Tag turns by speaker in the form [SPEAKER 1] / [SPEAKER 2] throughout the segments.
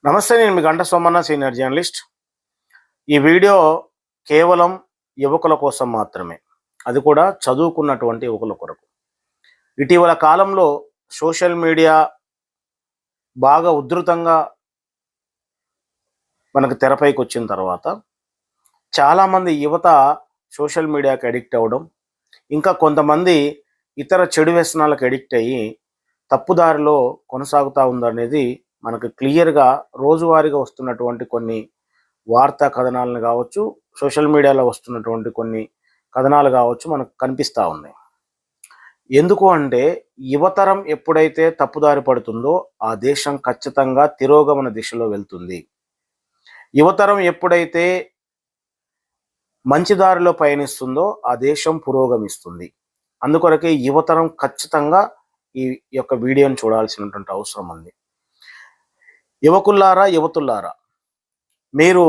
[SPEAKER 1] నమస్తే, నేను మీ గంట సోమన్న, సీనియర్ జర్నలిస్ట్. ఈ వీడియో కేవలం యువకుల కోసం మాత్రమే, అది కూడా చదువుకున్నటువంటి యువకుల కొరకు. ఇటీవల కాలంలో సోషల్ మీడియా బాగా ఉధృతంగా మనకు తెరపైకి వచ్చిన తర్వాత చాలామంది యువత సోషల్ మీడియాకి అడిక్ట్ అవ్వడం, ఇంకా కొంతమంది ఇతర చెడు వ్యసనాలకు అడిక్ట్ అయ్యి తప్పుదారిలో కొనసాగుతూ ఉందనేది మనకు క్లియర్గా రోజువారీగా వస్తున్నటువంటి కొన్ని వార్తా కథనాలను కావచ్చు, సోషల్ మీడియాలో వస్తున్నటువంటి కొన్ని కథనాలు కావచ్చు, మనకు కనిపిస్తూ ఉన్నాయి. ఎందుకు అంటే యువతరం ఎప్పుడైతే తప్పుదారి పడుతుందో ఆ దేశం ఖచ్చితంగా తిరోగమన దిశలో వెళ్తుంది. యువతరం ఎప్పుడైతే మంచి దారిలో పయనిస్తుందో ఆ దేశం పురోగమిస్తుంది. అందుకొరకే యువతరం ఖచ్చితంగా ఈ యొక్క వీడియోని చూడాల్సినటువంటి అవసరం ఉంది. యువకుల్లారా, యువతుల్లారా, మీరు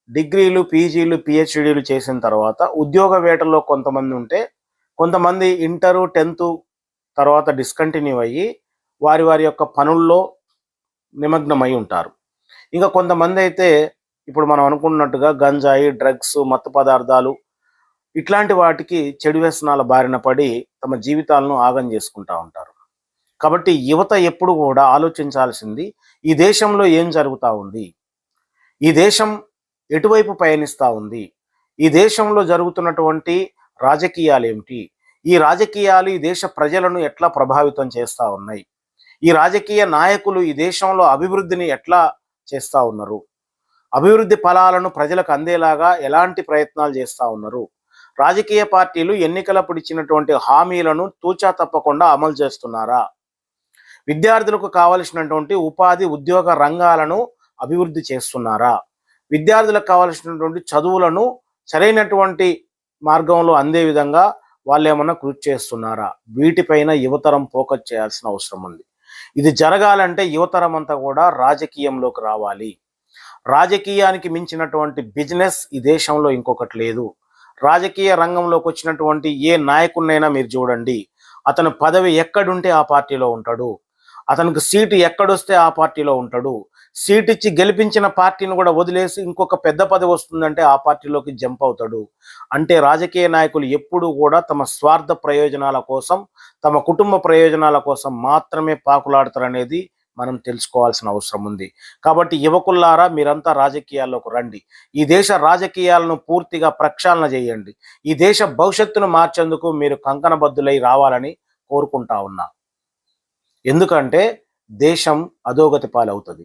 [SPEAKER 1] డిగ్రీలు, పీజీలు, పిహెచ్డీలు చేసిన తర్వాత ఉద్యోగ వేటలో కొంతమంది ఉంటే, కొంతమంది ఇంటరు 10th తర్వాత డిస్కంటిన్యూ అయ్యి వారి వారి యొక్క పనుల్లో నిమగ్నమై ఉంటారు. ఇంకా కొంతమంది అయితే ఇప్పుడు మనం అనుకున్నట్టుగా గంజాయి, డ్రగ్స్, మత్తు పదార్థాలు ఇట్లాంటి వాటికి, చెడు వ్యసనాల బారిన పడి తమ జీవితాలను ఆగం చేసుకుంటూ ఉంటారు. కాబట్టి యువత ఎప్పుడు కూడా ఆలోచించాల్సింది, ఈ దేశంలో ఏం జరుగుతూ ఉంది, ఈ దేశం ఎటువైపు పయనిస్తూ ఉంది, ఈ దేశంలో జరుగుతున్నటువంటి రాజకీయాలు ఏమిటి, ఈ రాజకీయాలు ఈ దేశ ప్రజలను ఎట్లా ప్రభావితం చేస్తూ ఉన్నాయి, ఈ రాజకీయ నాయకులు ఈ దేశంలో అభివృద్ధిని ఎట్లా చేస్తూ ఉన్నారు, అభివృద్ధి ఫలాలను ప్రజలకు అందేలాగా ఎలాంటి ప్రయత్నాలు చేస్తూ ఉన్నారు, రాజకీయ పార్టీలు ఎన్నికలప్పుడు ఇచ్చినటువంటి హామీలను తూచా తప్పకుండా అమలు చేస్తున్నారా, విద్యార్థులకు కావలసినటువంటి ఉపాధి, ఉద్యోగ రంగాలను అభివృద్ధి చేస్తున్నారా, విద్యార్థులకు కావలసినటువంటి చదువులను సరైనటువంటి మార్గంలో అందే విధంగా వాళ్ళు ఏమన్నా కృషి చేస్తున్నారా, వీటిపైన యువతరం ఫోకస్ చేయాల్సిన అవసరం ఉంది. ఇది జరగాలంటే యువతరం అంతా కూడా రాజకీయంలోకి రావాలి. రాజకీయానికి మించినటువంటి బిజినెస్ ఈ దేశంలో ఇంకొకటి లేదు. రాజకీయ రంగంలోకి వచ్చినటువంటి ఏ నాయకుడినైనా మీరు చూడండి, అతను పదవి ఎక్కడుంటే ఆ పార్టీలో ఉంటాడు, అతనికి సీటు ఎక్కడొస్తే ఆ పార్టీలో ఉంటాడు. సీట్ ఇచ్చి గెలిపించిన పార్టీని కూడా వదిలేసి ఇంకొక పెద్ద పదవి వస్తుందంటే ఆ పార్టీలోకి జంప్ అవుతాడు. అంటే రాజకీయ నాయకులు ఎప్పుడూ కూడా తమ స్వార్థ ప్రయోజనాల కోసం, తమ కుటుంబ ప్రయోజనాల కోసం మాత్రమే పాకులాడతారనేది మనం తెలుసుకోవాల్సిన అవసరం ఉంది. కాబట్టి యువకుల్లారా, మీరంతా రాజకీయాల్లోకి రండి. ఈ దేశ రాజకీయాలను పూర్తిగా ప్రక్షాళన చేయండి. ఈ దేశ భవిష్యత్తును మార్చేందుకు మీరు కంకణబద్దులై రావాలని కోరుకుంటా ఉన్నా. ఎందుకంటే దేశం అధోగతి పాలవుతుంది.